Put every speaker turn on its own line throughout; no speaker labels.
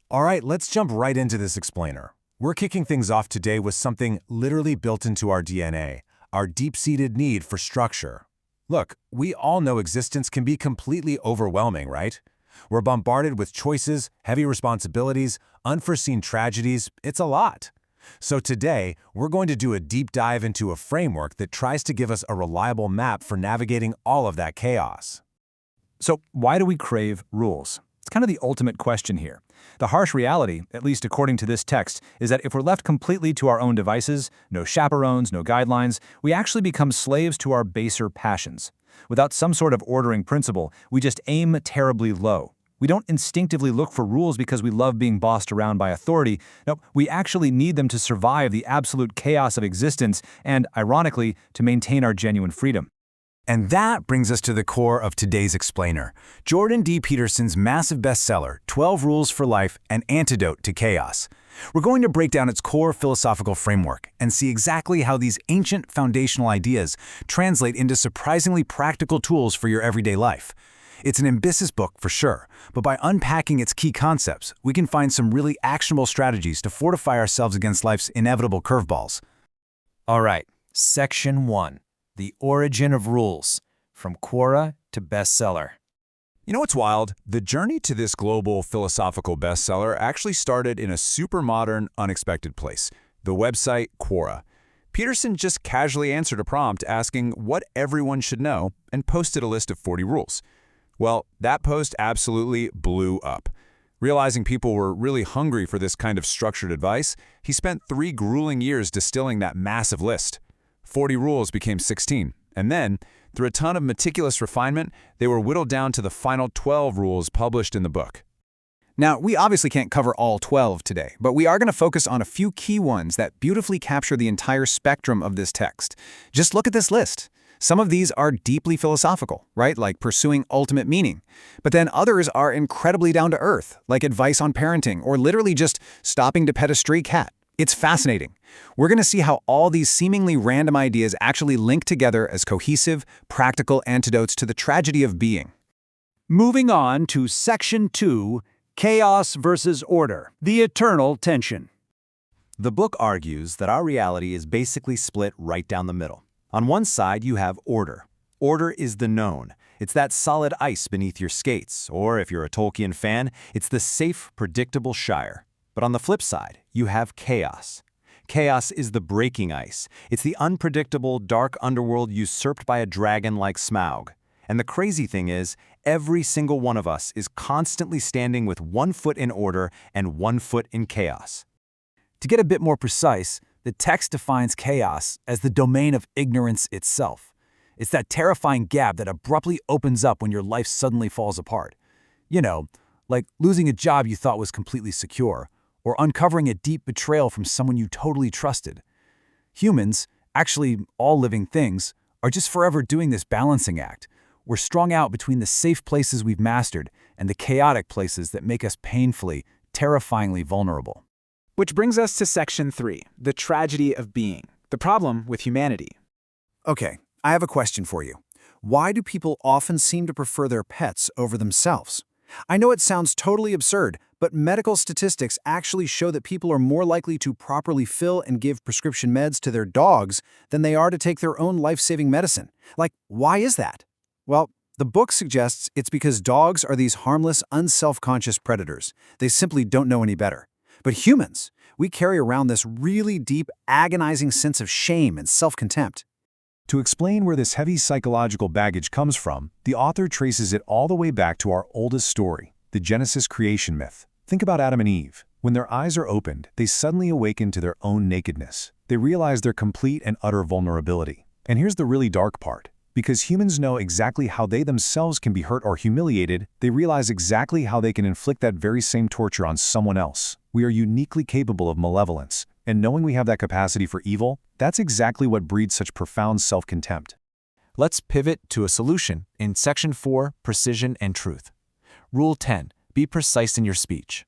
All right, let's jump right into this explainer. We're kicking things off today with something literally built into our DNA, our deep-seated need for structure. Look, we all know existence can be completely overwhelming, right? We're bombarded with choices, heavy responsibilities, unforeseen tragedies. It's a lot. So today, we're going to do a deep dive into a framework that tries to give us a reliable map for navigating all of that chaos.
So why do we crave rules? It's kind of the ultimate question here. The harsh reality, at least according to this text, is that if we're left completely to our own devices, no chaperones, no guidelines, we actually become slaves to our baser passions. Without some sort of ordering principle, we just aim terribly low. We don't instinctively look for rules because we love being bossed around by authority. No, we actually need them to survive the absolute chaos of existence and, ironically, to maintain our genuine freedom.
And that brings us to the core of today's explainer, Jordan D. Peterson's massive bestseller, 12 Rules for Life: An Antidote to Chaos. We're going to break down its core philosophical framework and see exactly how these ancient foundational ideas translate into surprisingly practical tools for your everyday life. It's an ambitious book for sure, but by unpacking its key concepts, we can find some really actionable strategies to fortify ourselves against life's inevitable curveballs.
All right, Section 1. The Origin of Rules, from Quora to Bestseller.
You know what's wild? The journey to this global philosophical bestseller actually started in a super modern, unexpected place, the website Quora. Peterson just casually answered a prompt asking what everyone should know and posted a list of 40 rules. Well, that post absolutely blew up. Realizing people were really hungry for this kind of structured advice, he spent 3 grueling years distilling that massive list. 40 rules became 16, and then, through a ton of meticulous refinement, they were whittled down to the final 12 rules published in the book.
Now, we obviously can't cover all 12 today, but we are going to focus on a few key ones that beautifully capture the entire spectrum of this text. Just look at this list. Some of these are deeply philosophical, right? Like pursuing ultimate meaning. But then others are incredibly down to earth, like advice on parenting or literally just stopping to pet a stray cat. It's fascinating. We're going to see how all these seemingly random ideas actually link together as cohesive, practical antidotes to the tragedy of being.
Moving on to Section 2, Chaos versus Order, the eternal tension.
The book argues that our reality is basically split right down the middle. On one side, you have order. Order is the known. It's that solid ice beneath your skates, or if you're a Tolkien fan, it's the safe, predictable Shire. But on the flip side, you have chaos. Chaos is the breaking ice. It's the unpredictable, dark underworld usurped by a dragon like Smaug. And the crazy thing is, every single one of us is constantly standing with 1 foot in order and 1 foot in chaos.
To get a bit more precise, the text defines chaos as the domain of ignorance itself. It's that terrifying gap that abruptly opens up when your life suddenly falls apart. You know, like losing a job you thought was completely secure, or uncovering a deep betrayal from someone you totally trusted. Humans, actually all living things, are just forever doing this balancing act. We're strung out between the safe places we've mastered and the chaotic places that make us painfully, terrifyingly vulnerable.
Which brings us to Section 3, the tragedy of being, the problem with humanity.
Okay, I have a question for you. Why do people often seem to prefer their pets over themselves? I know it sounds totally absurd, but medical statistics actually show that people are more likely to properly fill and give prescription meds to their dogs than they are to take their own life-saving medicine. Like, why is that? Well, the book suggests it's because dogs are these harmless, unself-conscious predators. They simply don't know any better. But humans, we carry around this really deep, agonizing sense of shame and self-contempt.
To explain where this heavy psychological baggage comes from, the author traces it all the way back to our oldest story, the Genesis creation myth. Think about Adam and Eve. When their eyes are opened, they suddenly awaken to their own nakedness. They realize their complete and utter vulnerability. And here's the really dark part. Because humans know exactly how they themselves can be hurt or humiliated, they realize exactly how they can inflict that very same torture on someone else. We are uniquely capable of malevolence. And knowing we have that capacity for evil, that's exactly what breeds such profound self-contempt.
Let's pivot to a solution in Section 4, Precision and Truth. Rule 10, be precise in your speech.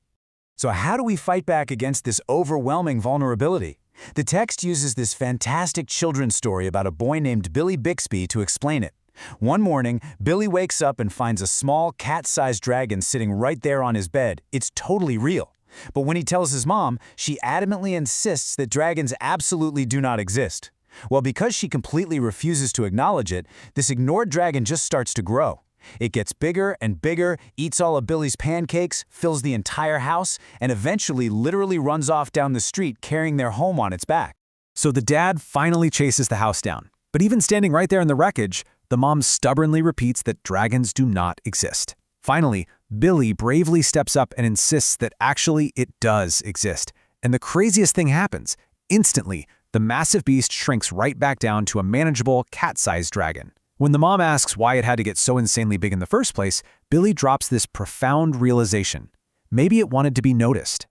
So how do we fight back against this overwhelming vulnerability? The text uses this fantastic children's story about a boy named Billy Bixby to explain it. One morning, Billy wakes up and finds a small cat-sized dragon sitting right there on his bed. It's totally real.
But when he tells his mom, she adamantly insists that dragons absolutely do not exist. Well, because she completely refuses to acknowledge it, this ignored dragon just starts to grow. It gets bigger and bigger, eats all of Billy's pancakes, fills the entire house, and eventually literally runs off down the street carrying their home on its back.
So the dad finally chases the house down. But even standing right there in the wreckage, the mom stubbornly repeats that dragons do not exist. Finally, Billy bravely steps up and insists that actually it does exist. And the craziest thing happens. Instantly, the massive beast shrinks right back down to a manageable, cat-sized dragon. When the mom asks why it had to get so insanely big in the first place, Billy drops this profound realization. Maybe it wanted to be noticed.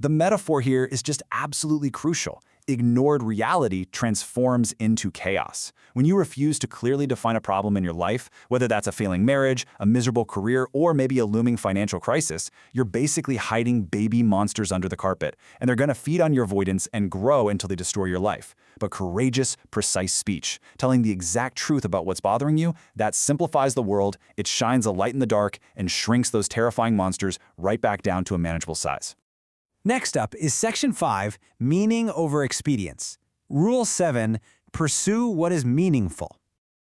The metaphor here is just absolutely crucial. Ignored reality transforms into chaos. When you refuse to clearly define a problem in your life, whether that's a failing marriage, a miserable career, or maybe a looming financial crisis, you're basically hiding baby monsters under the carpet, and they're going to feed on your avoidance and grow until they destroy your life. But courageous, precise speech, telling the exact truth about what's bothering you, that simplifies the world, it shines a light in the dark, and shrinks those terrifying monsters right back down to a manageable size.
Next up is Section 5, Meaning over Expedience. Rule 7, Pursue what is meaningful.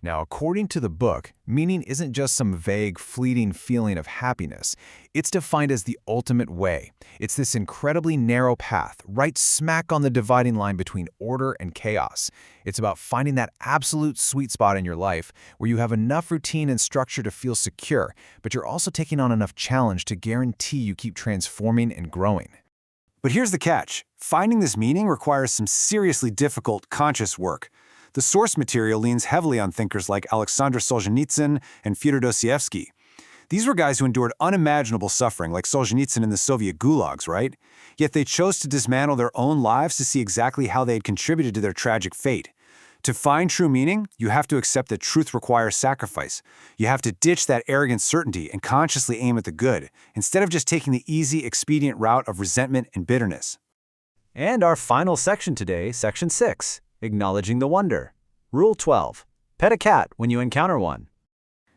Now, according to the book, meaning isn't just some vague, fleeting feeling of happiness. It's defined as the ultimate way. It's this incredibly narrow path, right smack on the dividing line between order and chaos. It's about finding that absolute sweet spot in your life where you have enough routine and structure to feel secure, but you're also taking on enough challenge to guarantee you keep transforming and growing.
But here's the catch. Finding this meaning requires some seriously difficult, conscious work. The source material leans heavily on thinkers like Alexander Solzhenitsyn and Fyodor Dostoevsky. These were guys who endured unimaginable suffering, like Solzhenitsyn in the Soviet gulags, right? Yet they chose to dismantle their own lives to see exactly how they had contributed to their tragic fate. To find true meaning, you have to accept that truth requires sacrifice. You have to ditch that arrogant certainty and consciously aim at the good, instead of just taking the easy, expedient route of resentment and bitterness.
And our final section today, Section 6, Acknowledging the Wonder. Rule 12, Pet a cat when you encounter one.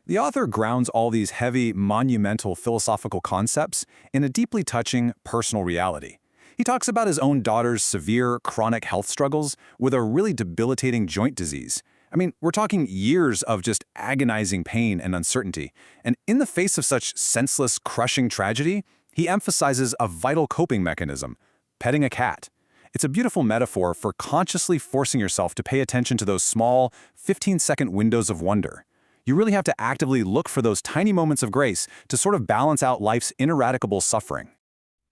The author grounds all these heavy, monumental philosophical concepts in a deeply touching, personal reality. He talks about his own daughter's severe, chronic health struggles with a really debilitating joint disease. I mean, we're talking years of just agonizing pain and uncertainty. And in the face of such senseless, crushing tragedy, he emphasizes a vital coping mechanism: petting a cat. It's a beautiful metaphor for consciously forcing yourself to pay attention to those small, 15-second windows of wonder. You really have to actively look for those tiny moments of grace to sort of balance out life's ineradicable suffering.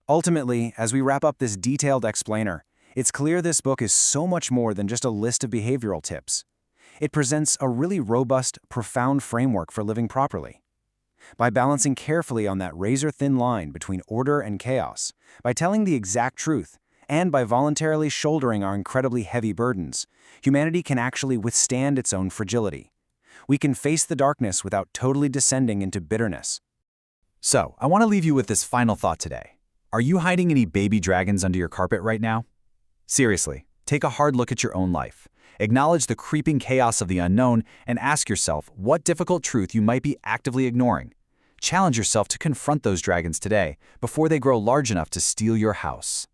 Ultimately, as we wrap up this detailed explainer, it's clear this book is so much more than just a list of behavioral tips. It presents a really robust, profound framework for living properly. By balancing carefully on that razor-thin line between order and chaos, by telling the exact truth, and by voluntarily shouldering our incredibly heavy burdens, humanity can actually withstand its own fragility. We can face the darkness without totally descending into bitterness.
So, I want to leave you with this final thought today. Are you hiding any baby dragons under your carpet right now? Seriously, take a hard look at your own life. Acknowledge the creeping chaos of the unknown and ask yourself what difficult truth you might be actively ignoring. Challenge yourself to confront those dragons today before they grow large enough to steal your house.